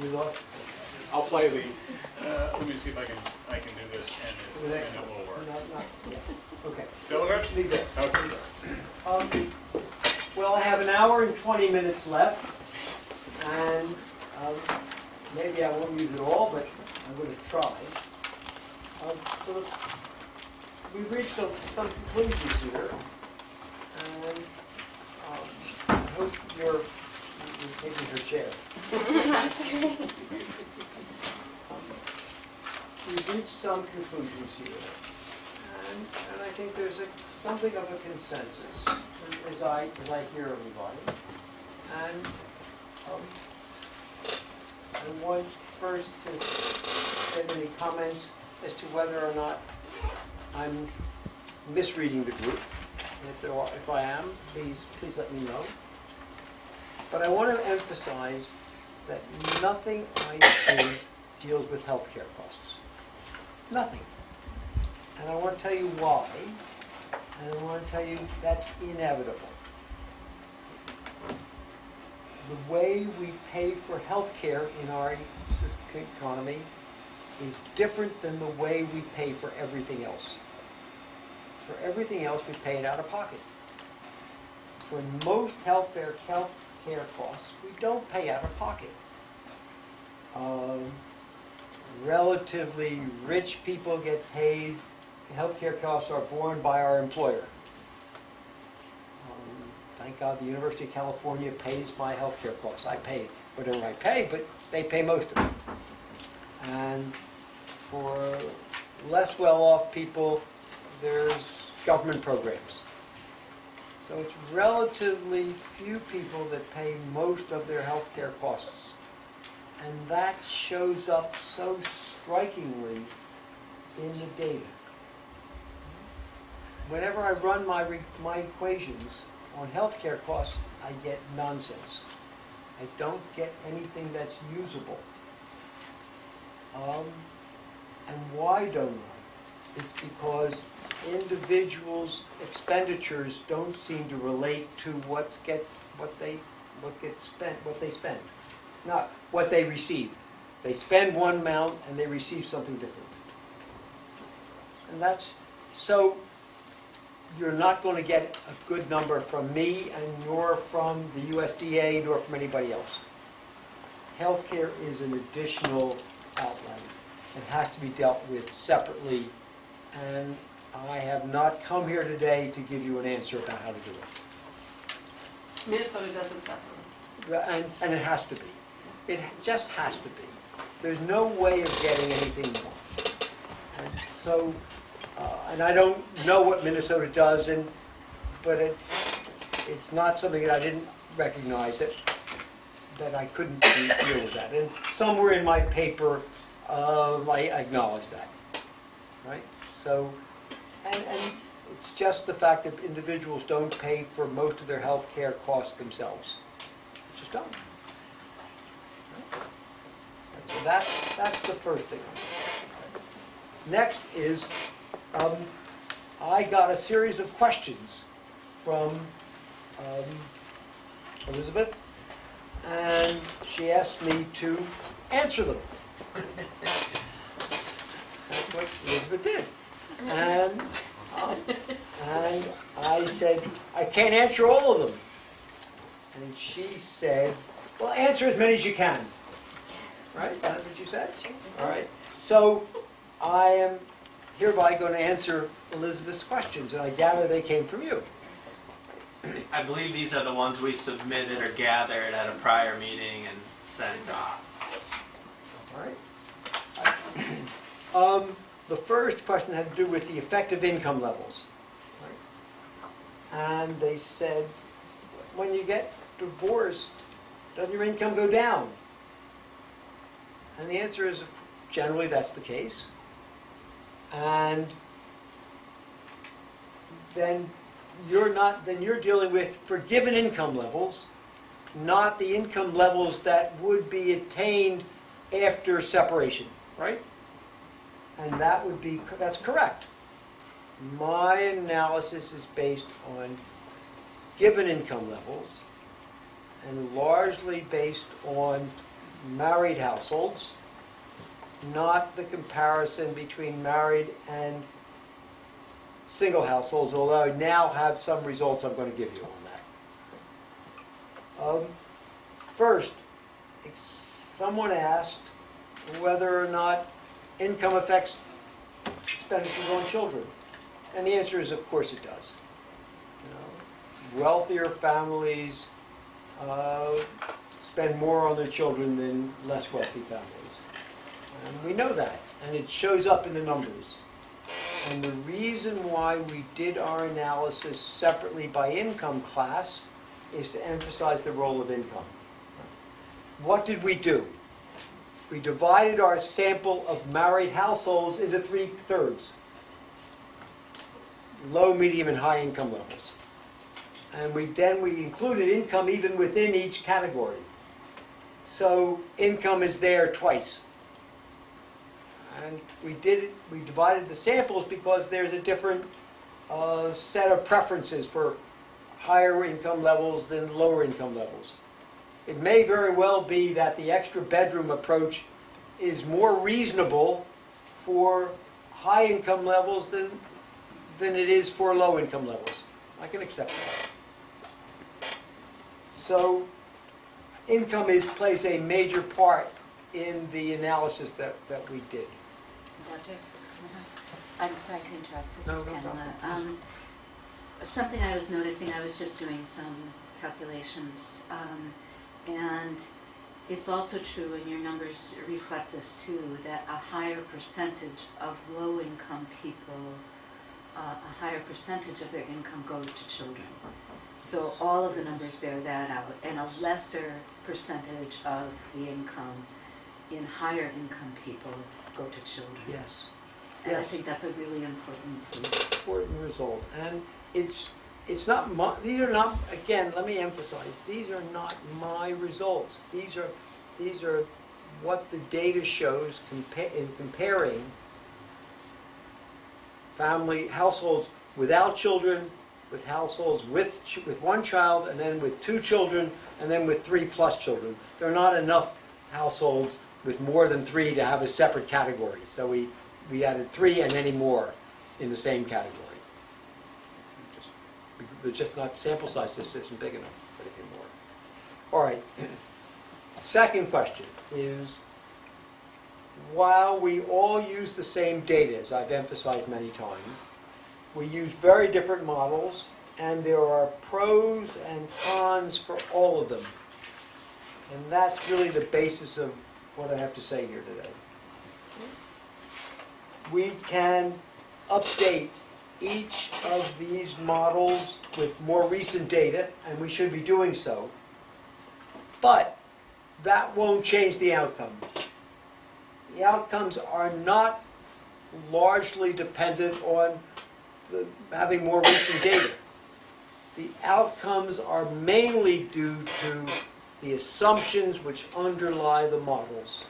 We lost. I'll play the, let me see if I can do this and it will work. Yeah. Okay. Still good? Be good. Okay. Well, I have an hour and 20 minutes left, and maybe I won't use it all, but I'm going to try. So we've reached some conclusions here, and I hope you're taking her chair. We've reached some conclusions here, and I think there's something of a consensus as I hear everybody. And I want first to get any comments as to whether or not I'm misreading the group. And if I am, please let me know. But I want to emphasize that nothing I do deals with healthcare costs. Nothing. And I want to tell you why. And I want to tell you that's inevitable. The way we pay for healthcare in our economy is different than the way we pay for everything else. For everything else, we pay it out of pocket. For most healthcare costs, we don't pay out of pocket. Relatively rich people get paid. Healthcare costs are borne by our employer. Thank God the University of California pays my healthcare costs. I pay whatever I pay, but they pay most of it. And for less well-off people, there's government programs. So it's relatively few people that pay most of their healthcare costs. And that shows up so strikingly in the data. Whenever I run my equations on healthcare costs, I get nonsense. I don't get anything that's usable. And why don't I? It's because individuals' expenditures don't seem to relate to what they spend, not what they receive. They spend one amount and they receive something different. And that's so. You're not going to get a good number from me, and nor from the USDA, nor from anybody else. Healthcare is an additional outlay. It has to be dealt with separately, and I have not come here today to give you an answer about how to do it. Minnesota does it separately. And it has to be. It just has to be. There's no way of getting anything more. And so, and I don't know what Minnesota does, but it's not something that I didn't recognize that I couldn't deal with that. And somewhere in my paper, I acknowledge that, right? So, and it's just the fact that individuals don't pay for most of their health care costs themselves. It's just don't. So that's the first thing. Next is, I got a series of questions from Elizabeth, and she asked me to answer them. That's what Elizabeth did. And I said, I can't answer all of them. And she said, well, answer as many as you can. Right? That's what you said? All right. So I am hereby going to answer Elizabeth's questions, and I gather they came from you. I believe these are the ones we submitted or gathered at a prior meeting and sent off. All right. The first question had to do with the effective income levels. Right? And they said, when you get divorced, doesn't your income go down? And the answer is, generally that's the case. And then you're dealing with, for given income levels, not the income levels that would be attained after separation, right? And that's correct. My analysis is based on given income levels and largely based on married households, not the comparison between married and single households, although I now have some results I'm going to give you on that. First, someone asked whether or not income affects expenditures on children. And the answer is, of course it does. Wealthier families spend more on their children than less wealthy families. And we know that, and it shows up in the numbers. And the reason why we did our analysis separately by income class is to emphasize the role of income. What did we do? We divided our sample of married households into 3/3. Low, medium, and high income levels. And we included income even within each category. So income is there twice. And we divided the samples because there's a different set of preferences for higher income levels than lower income levels. It may very well be that the extra bedroom approach is more reasonable for high income levels than it is for low income levels. I can accept that. So income plays a major part in the analysis that we did. Doctor, I'm sorry to interrupt. This No, is no Pamela. problem. Something I was noticing, I was just doing some calculations, and it's also true, and your numbers reflect this too, that a higher percentage of low-income people, a higher percentage of their income goes to children. So all of the numbers bear that out, and a lesser percentage of the income in higher income people go to children. Yes. And I Yes. think that's a really important piece. Important result. And it's not these are not, again, let me emphasize, these are not my results. These are what the data shows in comparing households without children, with households with one child, and then with 2 children, and then with 3+ children. There are not enough households with more than 3 to have a separate category. So we added 3 and any more in the same category. There's just not, sample size just isn't big enough for anything more. All right. Second question is, while we all use the same data, as I've emphasized many times, we use very different models, and there are pros and cons for all of them. And that's really the basis of what I have to say here today. We can update each of these models with more recent data, and we should be doing so. But that won't change the outcome. The outcomes are not largely dependent on having more recent data. The outcomes are mainly due to the assumptions which underlie the models.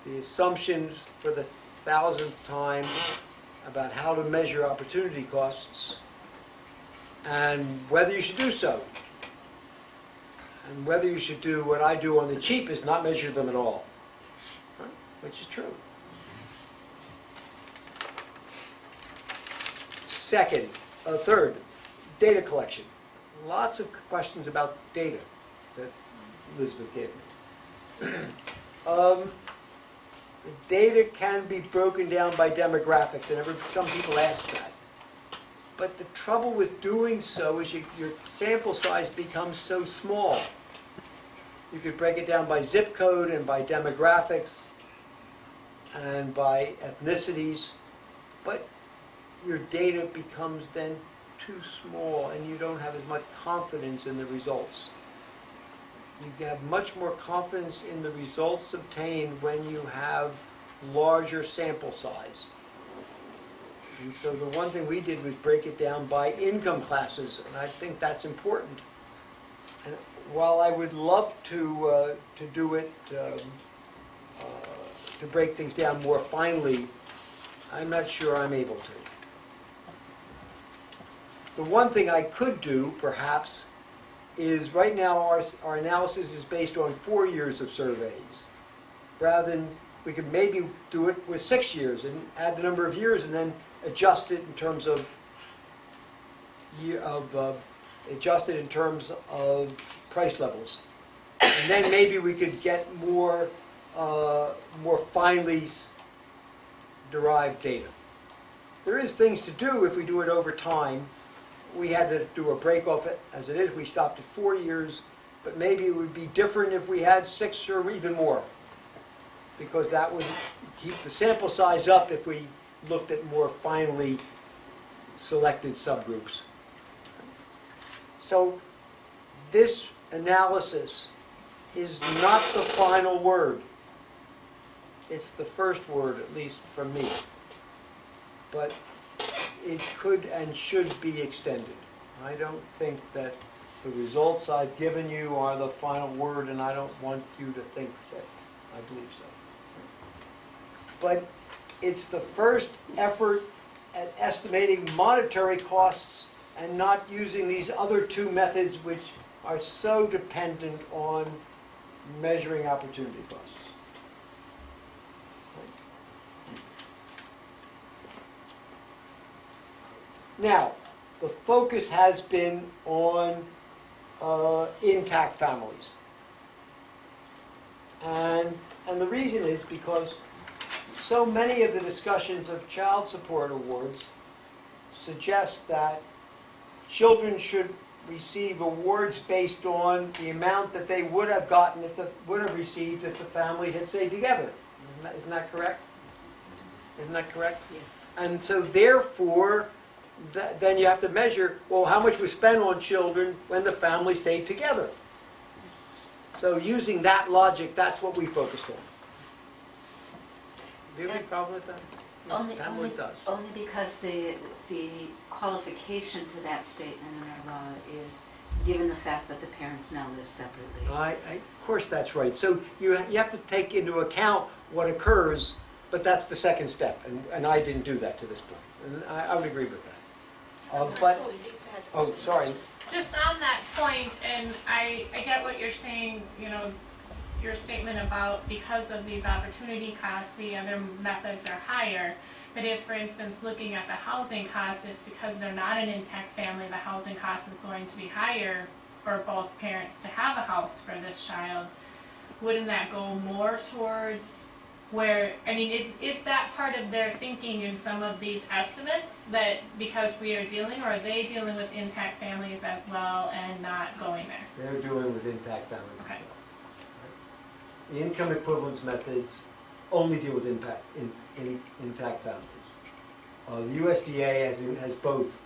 The assumptions, for the 1,000th time, about how to measure opportunity costs and whether you should do so. And whether you should do what I do on the cheap is not measure them at all, which is true. Third, data collection. Lots of questions about data that Elizabeth gave me. The data can be broken down by demographics, and some people ask that. But the trouble with doing so is your sample size becomes so small. You could break it down by zip code and by demographics and by ethnicities, but your data becomes then too small and you don't have as much confidence in the results. You have much more confidence in the results obtained when you have larger sample size. And so the one thing we did was break it down by income classes, and I think that's important. And while I would love to do it, to break things down more finely, I'm not sure I'm able to. The one thing I could do, perhaps, is right now our analysis is based on 4 years of surveys. Rather than, we could maybe do it with 6 years and add the number of years and then adjust it in terms of price levels. And then maybe we could get more finely derived data. There is things to do if we do it over time. We had to do a break off it as it is. We stopped at 4 years, but maybe it would be different if we had 6 or even more, because that would keep the sample size up if we looked at more finely selected subgroups. So this analysis is not the final word. It's the first word, at least from me. But it could and should be extended. I don't think that the results I've given you are the final word, and I don't want you to think that I believe so. But it's the first effort at estimating monetary costs and not using these other two methods which are so dependent on measuring opportunity costs. Now, the focus has been on intact families. And the reason is because so many of the discussions of child support awards suggest that children should receive awards based on the amount that they would have gotten would have received if the family had stayed together. Isn't that correct? Isn't that correct? Yes. And so therefore, then you have to measure, well, how much was spent on children when the family stayed together. So using that logic, that's what we focused on. Do you have any problem with that? Only does. only because the qualification to that statement in our law is given the fact that the parents now live separately. Of course that's right. So you have to take into account what occurs, but that's the second step, and I didn't do that to this point. And I would agree with that. Oh, sorry. Just on that point, and I get what you're saying, you know, your statement about because of these opportunity costs, the other methods are higher. But if, for instance, looking at the housing costs, if because they're not an intact family, the housing cost is going to be higher for both parents to have a house for this child, wouldn't that go more towards where, I mean, is that part of their thinking in some of these estimates, that because we are dealing, or are they dealing with intact families as well and not going there? They're doing with intact families. Okay. The income equivalence methods only deal with intact families. The USDA has both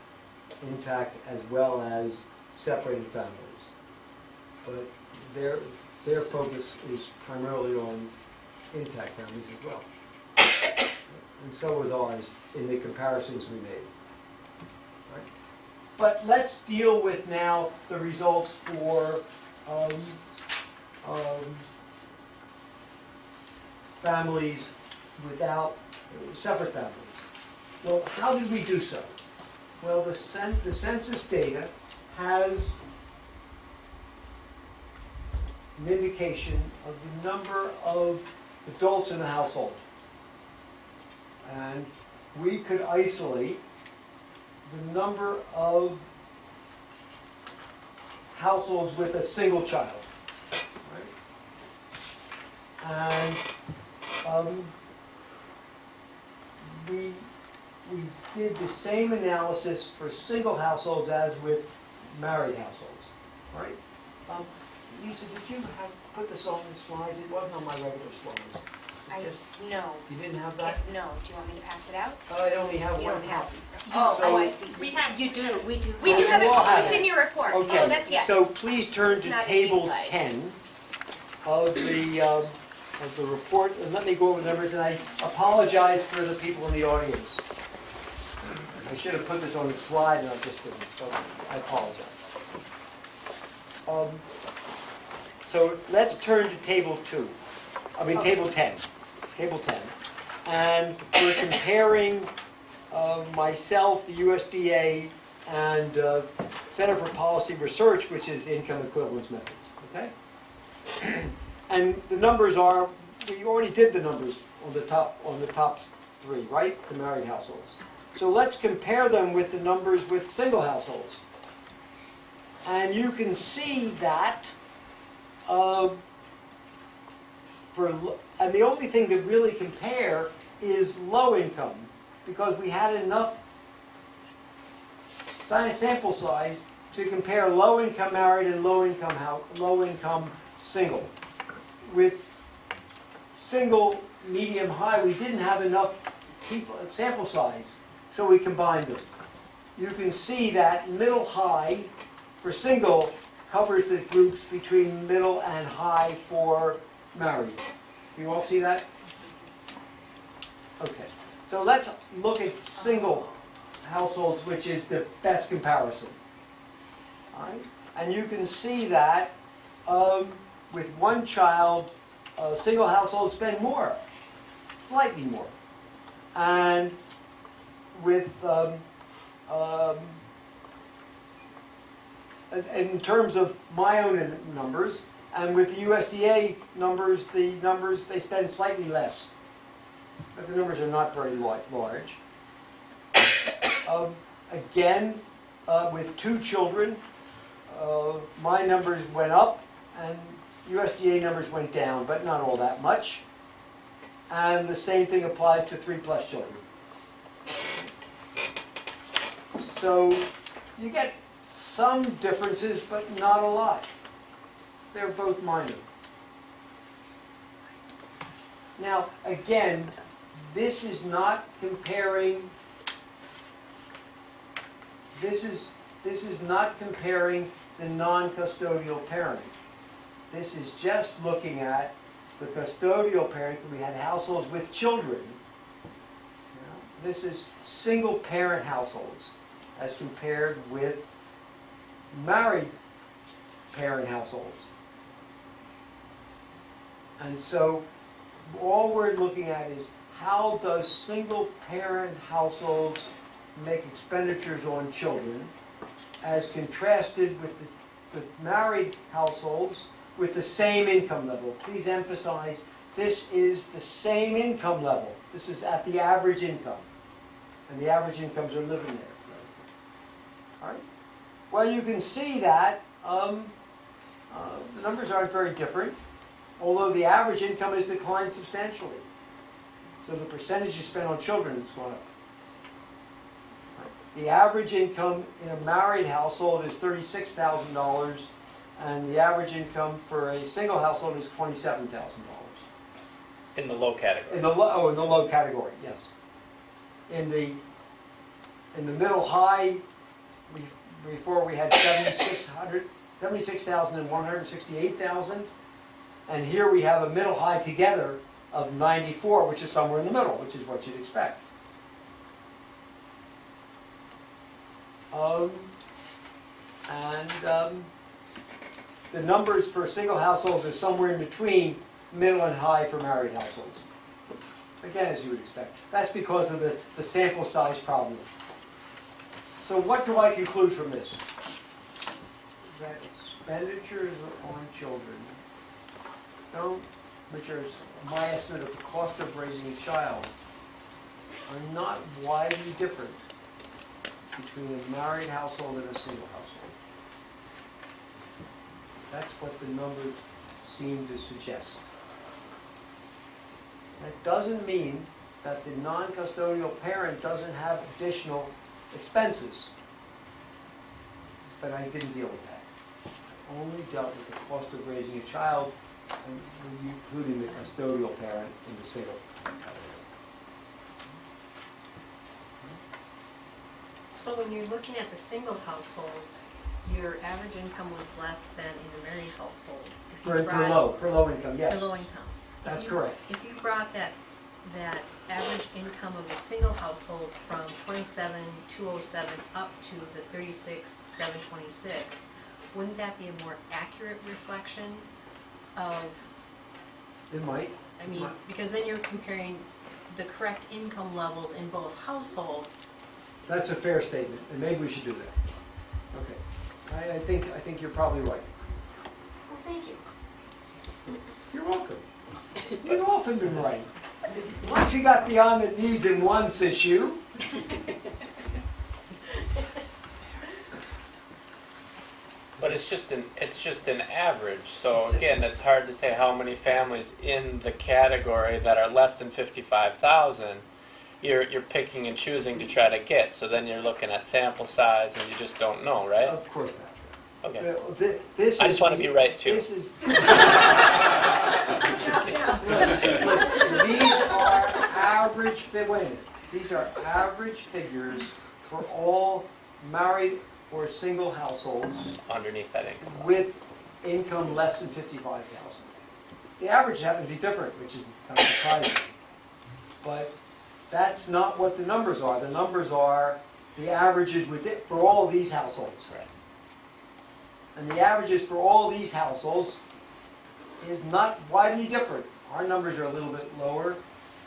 intact as well as separated families. But their focus is primarily on intact families as well. And so was ours in the comparisons we made. Right? But let's deal with now the results for families without separate families. Well, how did we do so? Well, the census data has an indication of the number of adults in the household. And we could isolate the number of households with a single child. Right? And we did the same analysis for single households as with married households. Right? Lisa, did you put this on the slides? It wasn't on my regular slides. No. You didn't have that? No. Do you want me to pass it out? I only have You one don't have copy. Oh, I see. We have, You do, we do. We do have it, We'll have it's it. in your report. Okay, Oh, that's yes. so please turn It's to not in table these slides. 10 of the report, and let me go over the numbers, and I apologize for the people in the audience. I should have put this on the slide, and I just didn't, so I apologize. So let's turn to table 10. Table 10. And we're comparing myself, the USDA, and Center for Policy Research, which is the income equivalence methods, okay? And the numbers are, we already did the numbers on the top three, right? The married households. So let's compare them with the numbers with single households. And you can see that and the only thing to really compare is low income, because we had enough sample size to compare low income married and low income single. With single, medium, high, we didn't have enough sample size, so we combined them. You can see that middle high for single covers the groups between middle and high for married. You all see that? Okay, so let's look at single households, which is the best comparison. All right? And you can see that with one child, single households spend more, slightly more. And with, in terms of my own numbers, and with the USDA numbers, they spend slightly less. But the numbers are not very large. Again, with 2 children, my numbers went up and USDA numbers went down, but not all that much. And the same thing applies to 3+ children. So you get some differences, but not a lot. They're both minor. Now, again, this is not comparing. This is not comparing the non-custodial parent. This is just looking at the custodial parent. We had households with children. This is single parent households as compared with married parent households. And so all we're looking at is how does single parent households make expenditures on children as contrasted with married households with the same income level. Please emphasize, this is the same income level. This is at the average income. And the average incomes are living there. All right? Well, you can see that the numbers aren't very different, although the average income has declined substantially. So the percentage you spend on children has gone up. The average income in a married household is $36,000, and the average income for a single household is $27,000. In the low category. In the low category, yes. In the middle high, before we had 76,000 and 168,000, and here we have a middle high together of 94, which is somewhere in the middle, which is what you'd expect. The numbers for single households are somewhere in between middle and high for married households. Again, as you would expect. That's because of the sample size problem. So what do I conclude from this? That expenditures on children, which are my estimate of the cost of raising a child, are not widely different between a married household and a single household. That's what the numbers seem to suggest. That doesn't mean that the non-custodial parent doesn't have additional expenses. But I didn't deal with that. I only dealt with the cost of raising a child, including the custodial parent in the single household. So when you're looking at the single households, your average income was less than in the married households. If you For brought- low income, yes. For low income. That's If you- correct. If you brought that average income of the single households from 27,207 up to the 36,726, wouldn't that be a more accurate reflection of, It might. I mean, because then you're comparing the correct income levels in both households. That's a fair statement, and maybe we should do that. Okay. I think you're probably right. Well, thank you. You're welcome. You've often been right. Once you got beyond the needs and wants issue, But it's just an average. So again, it's hard to say how many families in the category that are less than 55,000 you're picking and choosing to try to get. So then you're looking at sample size and you just don't know, right? of course not. Okay. This I is just want to be right too. This is. These are average. Wait a minute. These are average figures for all married or single households Underneath that income level. with income less than 55,000. The average happens to be different, which is kind of surprising. But that's not what the numbers are. The numbers are the averages for all of these households. Right. And the averages for all these households is not widely different. Our numbers are a little bit lower,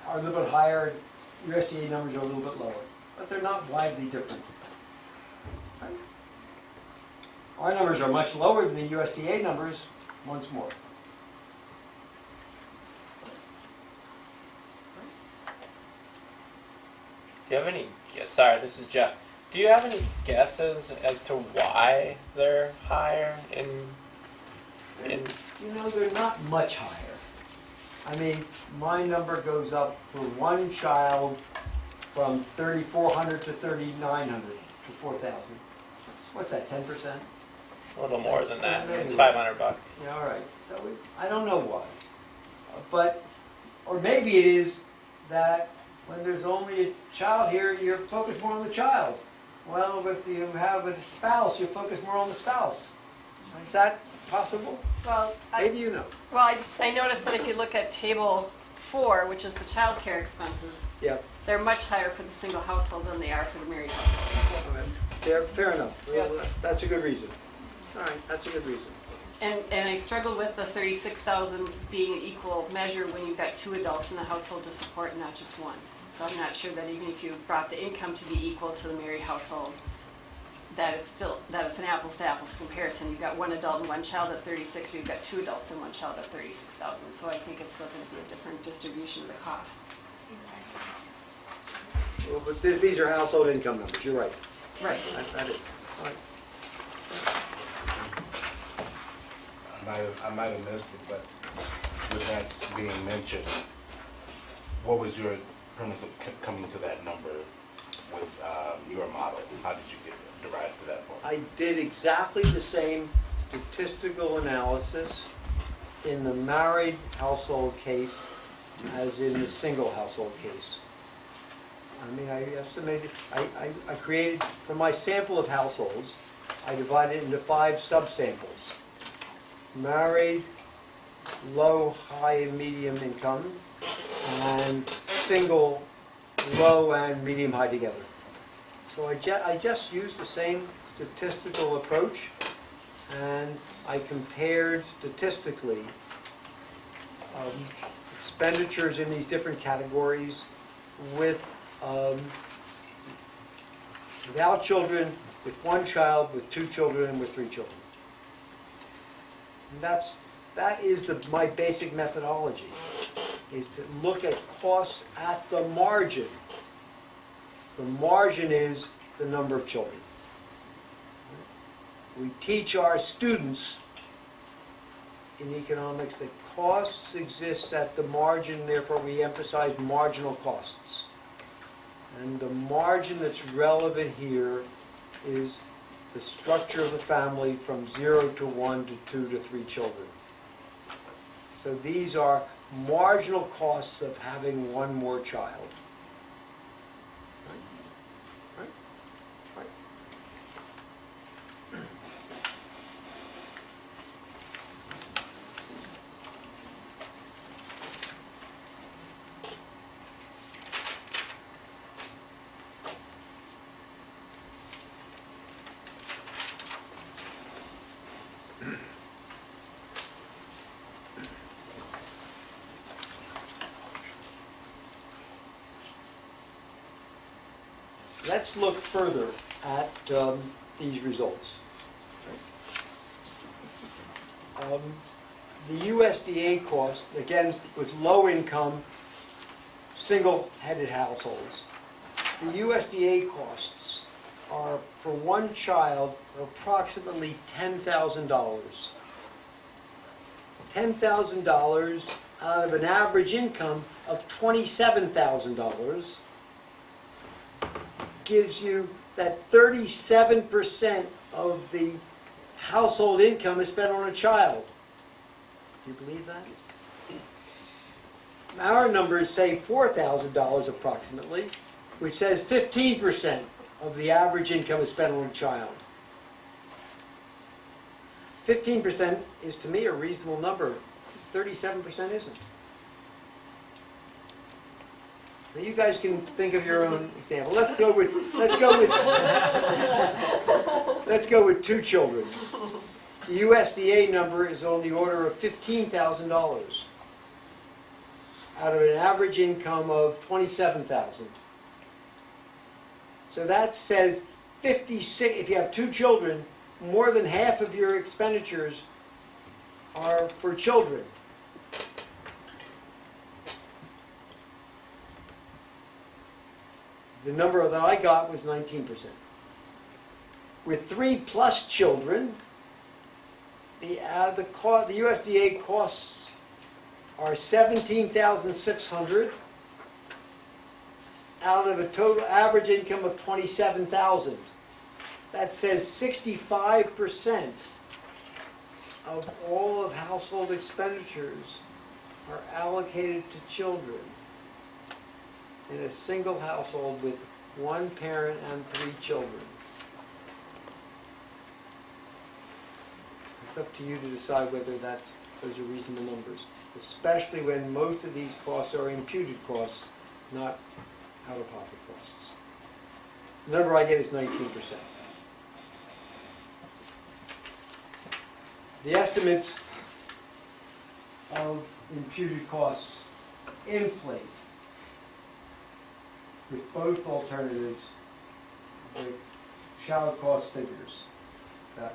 are a little bit higher, USDA numbers are a little bit lower, but they're not widely different. Right? Our numbers are much lower than the USDA numbers, once more. Do you have any? Sorry, this is Jeff. Do you have any guesses as to why they're higher in? You know, they're not much higher. I mean, my number goes up for one child from 3,400 to 3,900 to 4,000. What's that, 10%? A little more than that. It's Anyway. $500. Yeah, all right. So I don't know why. But, or maybe it is that when there's only a child here, you're focused more on the child. Well, if you have a spouse, you focus more on the spouse. Is that possible? Well, Maybe you know. I noticed that if you look at table 4, which is the child care expenses, Yep. they're much higher for the single household than they are for the married household. All right. Fair enough. Yeah. Well, that's a good reason. All right, that's a good reason. And I struggle with the 36,000 being an equal measure when you've got 2 adults in the household to support, not just one. So I'm not sure that even if you brought the income to be equal to the married household, that it's an apples to apples comparison. You've got 1 adult and 1 child at 36, you've got 2 adults and 1 child at 36,000. So I think it's still going to be a different distribution of the cost. Well, but these are household income numbers. You're right. Right. That is. All right. I might have missed it, but with that being mentioned, what was your premise of coming to that number with your model? How did you derive to that point? I did exactly the same statistical analysis in the married household case as in the single household case. I mean, I estimated, I created, for my sample of households, I divided it into 5 subsamples. Married, low, high, and medium income, and single, low, and medium high together. So I just used the same statistical approach, and I compared statistically expenditures in these different categories without children, with 1 child, with 2 children, and with 3 children. And that is my basic methodology, is to look at costs at the margin. The margin is the number of children. We teach our students in economics that costs exist at the margin, therefore we emphasize marginal costs. And the margin that's relevant here is the structure of the family from 0 to 1 to 2 to 3 children. So these are marginal costs of having 1 more child. Right? Right? Let's look further at these results. Right? The USDA cost, again, with low-income, single-headed households, the USDA costs are, for one child, approximately $10,000. $10,000 out of an average income of $27,000 gives you that 37% of the household income is spent on a child. Do you believe that? Our numbers say $4,000 approximately, which says 15% of the average income is spent on a child. 15% is, to me, a reasonable number. 37% isn't. Now you guys can think of your own example. Let's go with 2 children. The USDA number is on the order of $15,000 out of an average income of $27,000. So that says 56. If you have 2 children, more than half of your expenditures are for children. The number that I got was 19%. With 3+ children, the USDA costs are $17,600 out of a total average income of $27,000. That says 65% of all of household expenditures are allocated to children in a single household with 1 parent and 3 children. It's up to you to decide whether those are reasonable numbers, especially when most of these costs are imputed costs, not out-of-pocket costs. The number I get is 19%. The estimates of imputed costs inflate with both alternatives, the shallow cost figures that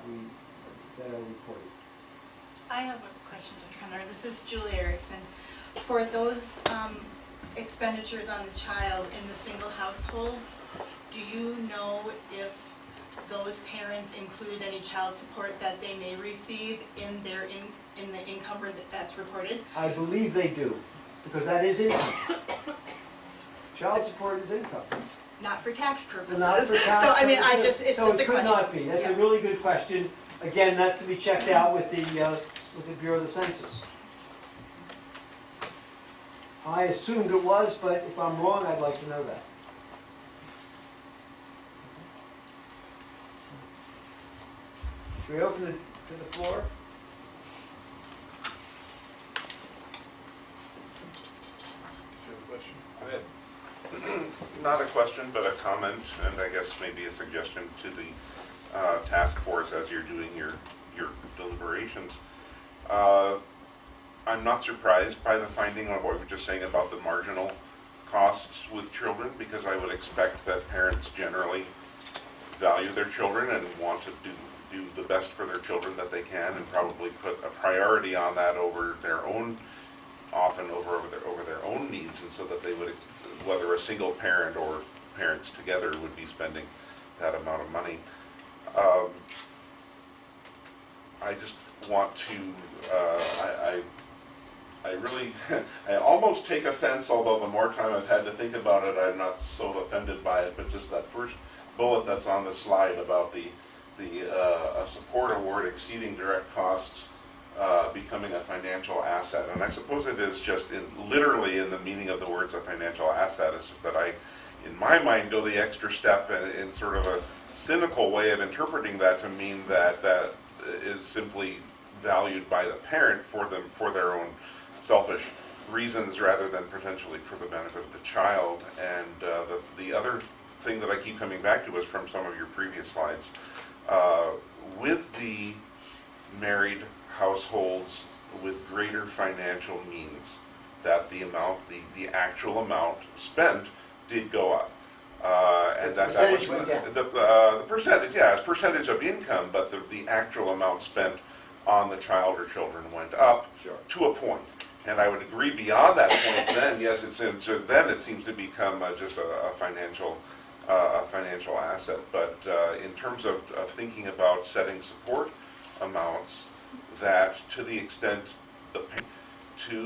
are reported. I have a question, Dr. Conner. This is Julie Erickson. For those expenditures on the child in the single households, do you know if those parents included any child support that they may receive in their in the income that's reported? I believe they do, because that is income. Child support is income. Not for tax purposes. Not for tax So I mean, purposes. it's So just a it could question. not be. That's Yeah. a really good question. Again, that's to be checked out with the Bureau of the Census. I assumed it was, but if I'm wrong, I'd like to know that. Should we open it to the floor? Go ahead. Not a question, but a comment, and I guess maybe a suggestion to the task force as you're doing your deliberations. I'm not surprised by the finding of what we were just saying about the marginal costs with children, because I would expect that parents generally value their children and want to do the best for their children that they can, and probably put a priority on that over their own, often over their own needs, and so that they would, whether a single parent or parents together, would be spending that amount of money. I just want to, I really, I almost take offense, although the more time I've had to think about it, I'm not so offended by it, but just that first bullet that's on the slide about the support award exceeding direct costs becoming a financial asset. And I suppose it is just literally in the meaning of the words a financial asset. It's just that I, in my mind, go the extra step in sort of a cynical way of interpreting that to mean that that is simply valued by the parent for their own selfish reasons rather than potentially for the benefit of the child. And the other thing that I keep coming back to is from some of your previous slides. With the married households with greater financial means, that the amount, the actual amount spent did go up. And that was went down. the percentage, yeah, it's percentage of income, but the actual amount spent on the child or children went up Sure. to a point. And I would agree beyond that point, then, yes, then it seems to become just a financial asset. But in terms of thinking about setting support amounts, that to the extent the to